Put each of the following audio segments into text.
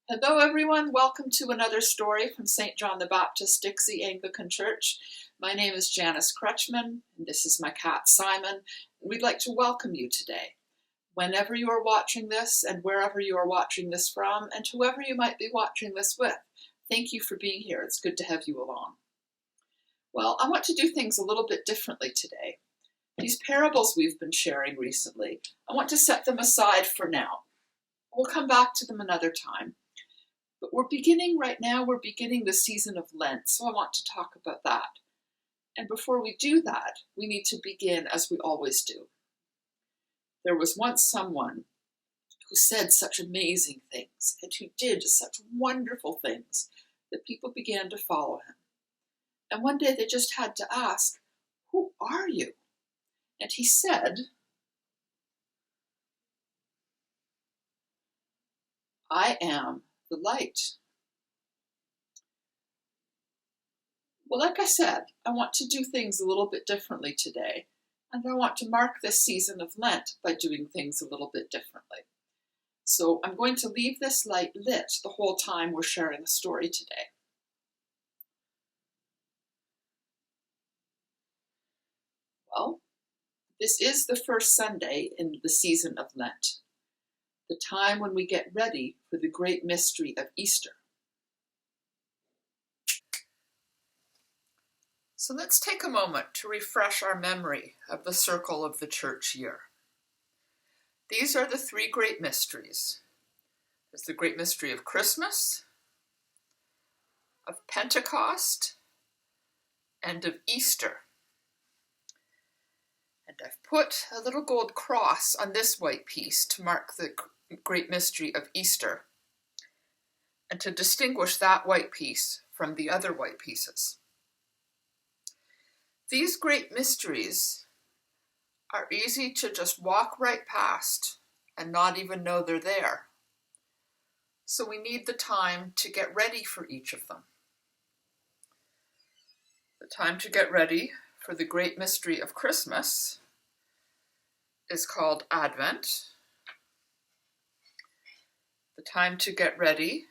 Hello, everyone. Welcome to another story from St. John the Baptist, Dixie Anglican Church. My name is Janice Crutchman, and this is my cat, Simon. We'd like to welcome you today. Whenever you are watching this, and wherever you are watching this from, and whoever you might be watching this with, thank you for being here. It's good to have you along. Well, I want to do things a little bit differently today. These parables we've been sharing recently, I want to set them aside for now. We'll come back to them another time. But we're beginning the season of Lent, so I want to talk about that. And before we do that, we need to begin as we always do. There was once someone who said such amazing things and who did such wonderful things that people began to follow him. And one day they just had to ask, "Who are you?" And he said, "I am the light." Well, like I said, I want to do things a little bit differently today, and I want to mark this season of Lent by doing things a little bit differently. So I'm going to leave this light lit the whole time we're sharing the story today. Well, this is the first Sunday in the season of Lent, the time when we get ready for the great mystery of Easter. So let's take a moment to refresh our memory of the circle of the church year. These are the three great mysteries. There's the great mystery of Christmas, of Pentecost, and of Easter. And I've put a little gold cross on this white piece to mark the great mystery of Easter and to distinguish that white piece from the other white pieces. These great mysteries are easy to just walk right past and not even know they're there. So we need the time to get ready for each of them. The time to get ready for the great mystery of Christmas is called Advent. The time to get ready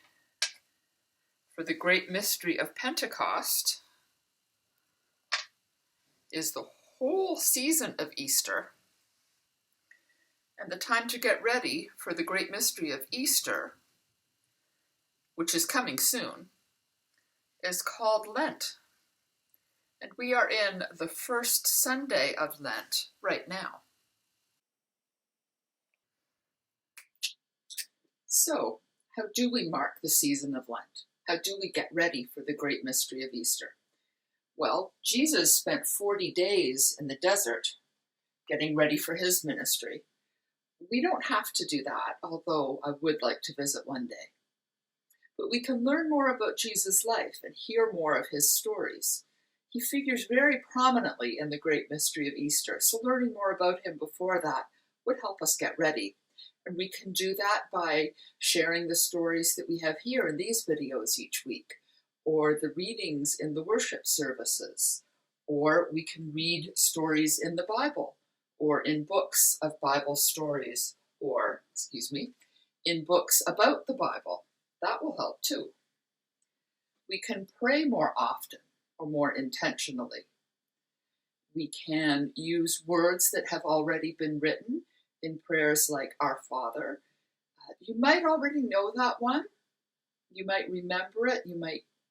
for the great mystery of Pentecost is the whole season of Easter. And the time to get ready for the great mystery of Easter, which is coming soon, is called Lent. And we are in the first Sunday of Lent right now. So, how do we mark the season of Lent? How do we get ready for the great mystery of Easter? Well, Jesus spent 40 days in the desert getting ready for his ministry. We don't have to do that, although I would like to visit one day. But we can learn more about Jesus' life and hear more of his stories. He figures very prominently in the great mystery of Easter, so learning more about him before that would help us get ready. And we can do that by sharing the stories that we have here in these videos each week, or the readings in the worship services, or we can read stories in the Bible, or in books of Bible stories, or, in books about the Bible. That will help too. We can pray more often or more intentionally. We can use words that have already been written in prayers like Our Father. You might already know that one. You might remember it.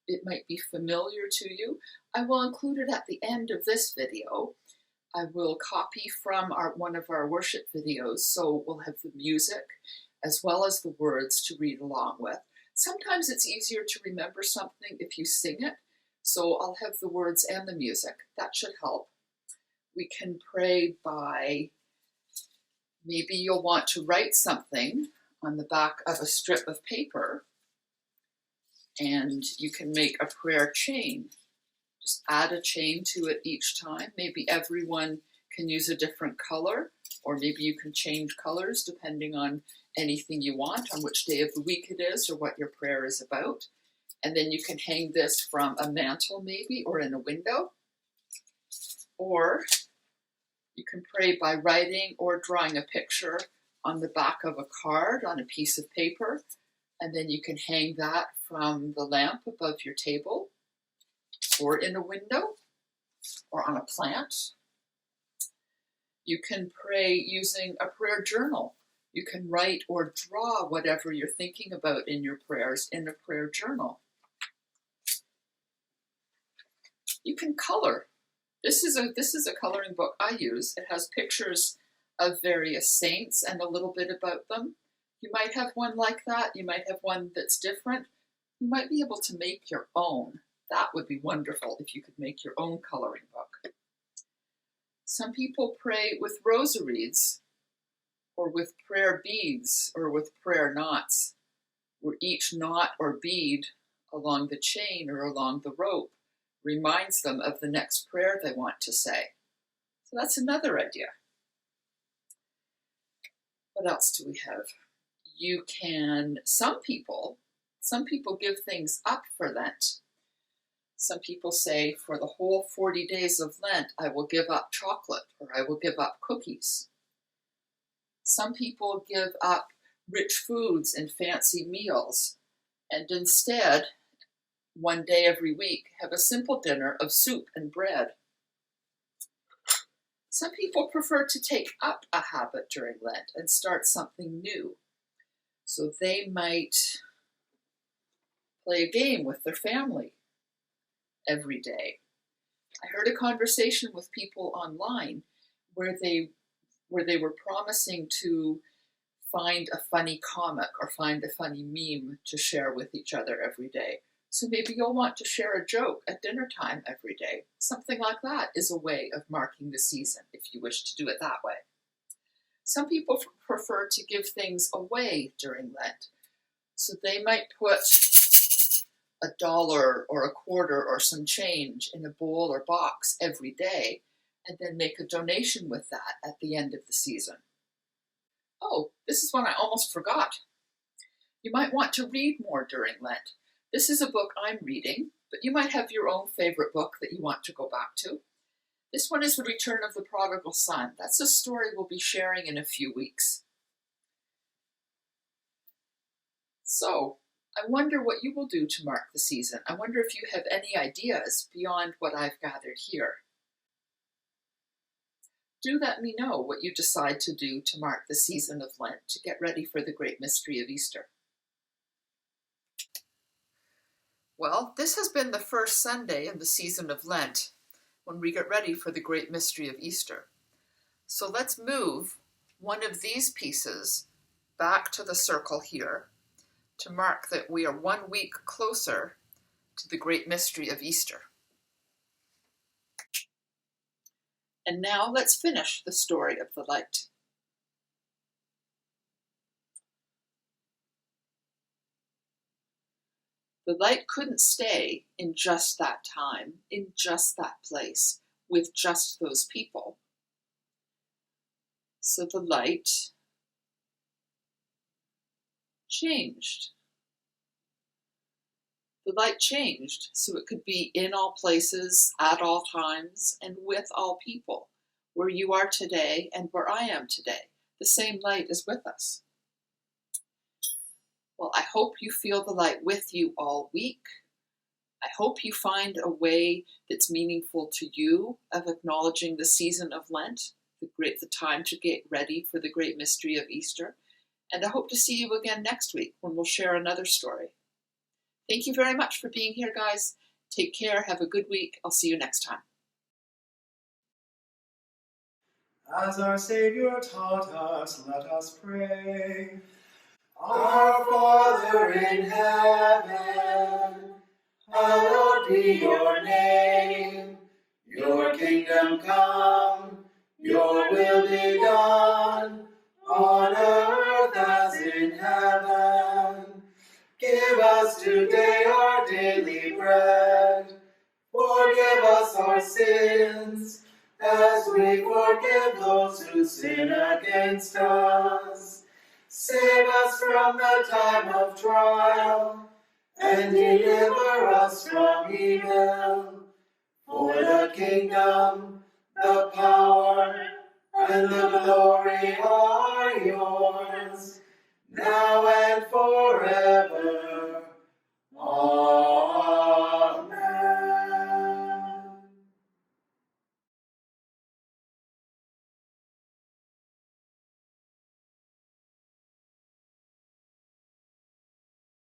It might be familiar to you. I will include it at the end of this video. I will copy from one of our worship videos, so we'll have the music as well as the words to read along with. Sometimes it's easier to remember something if you sing it, so I'll have the words and the music. That should help. We can pray by, maybe you'll want to write something on the back of a strip of paper, and you can make a prayer chain. Just add a chain to it each time. Maybe everyone can use a different color, or maybe you can change colors depending on anything you want, on which day of the week it is, or what your prayer is about. And then you can hang this from a mantle maybe, or in a window. Or you can pray by writing or drawing a picture on the back of a card on a piece of paper, And then you can hang that from the lamp above your table, or in a window, or on a plant. You can pray using a prayer journal. You can write or draw whatever you're thinking about in your prayers in a prayer journal. You can color. This is a coloring book I use. It has pictures of various saints and a little bit about them. You might have one like that. You might have one that's different. You might be able to make your own. That would be wonderful if you could make your own coloring book. Some people pray with rosaries, or with prayer beads, or with prayer knots, where each knot or bead along the chain or along the rope reminds them of the next prayer they want to say. So that's another idea. What else do we have? Some people give things up for Lent. Some people say, for the whole 40 days of Lent, I will give up chocolate, or I will give up cookies. Some people give up rich foods and fancy meals, and instead, one day every week, have a simple dinner of soup and bread. Some people prefer to take up a habit during Lent and start something new. So they might play a game with their family every day. I heard a conversation with people online where they were promising to find a funny comic or find a funny meme to share with each other every day. So maybe you'll want to share a joke at dinner time every day. Something like that is a way of marking the season, if you wish to do it that way. Some people prefer to give things away during Lent. So they might put $1 or a quarter or some change in a bowl or box every day, and then make a donation with that at the end of the season. Oh, this is one I almost forgot. You might want to read more during Lent. This is a book I'm reading, but you might have your own favorite book that you want to go back to. This one is The Return of the Prodigal Son. That's a story we'll be sharing in a few weeks. So, I wonder what you will do to mark the season. I wonder if you have any ideas beyond what I've gathered here. Do let me know what you decide to do to mark the season of Lent, to get ready for the great mystery of Easter. Well, this has been the first Sunday in the season of Lent, when we get ready for the great mystery of Easter. So let's move one of these pieces back to the circle here, to mark that we are 1 week closer to the great mystery of Easter. And now let's finish the story of the light. The light couldn't stay in just that time, in just that place, with just those people. So the light changed. The light changed so it could be in all places, at all times, and with all people, where you are today and where I am today. The same light is with us. Well, I hope you feel the light with you all week. I hope you find a way that's meaningful to you of acknowledging the season of Lent, the time to get ready for the great mystery of Easter. And I hope to see you again next week when we'll share another story. Thank you very much for being here, guys. Take care. Have a good week. I'll see you next time. As our Savior taught us, let us pray. Our Father in heaven, hallowed be your name. Your kingdom come, your will be done, on earth as in heaven. Give us today our daily bread. Forgive us our sins, as we forgive those who sin against us. Save us from the time of trial, and deliver us from evil. For the kingdom, the power, and the glory are yours, now and forever.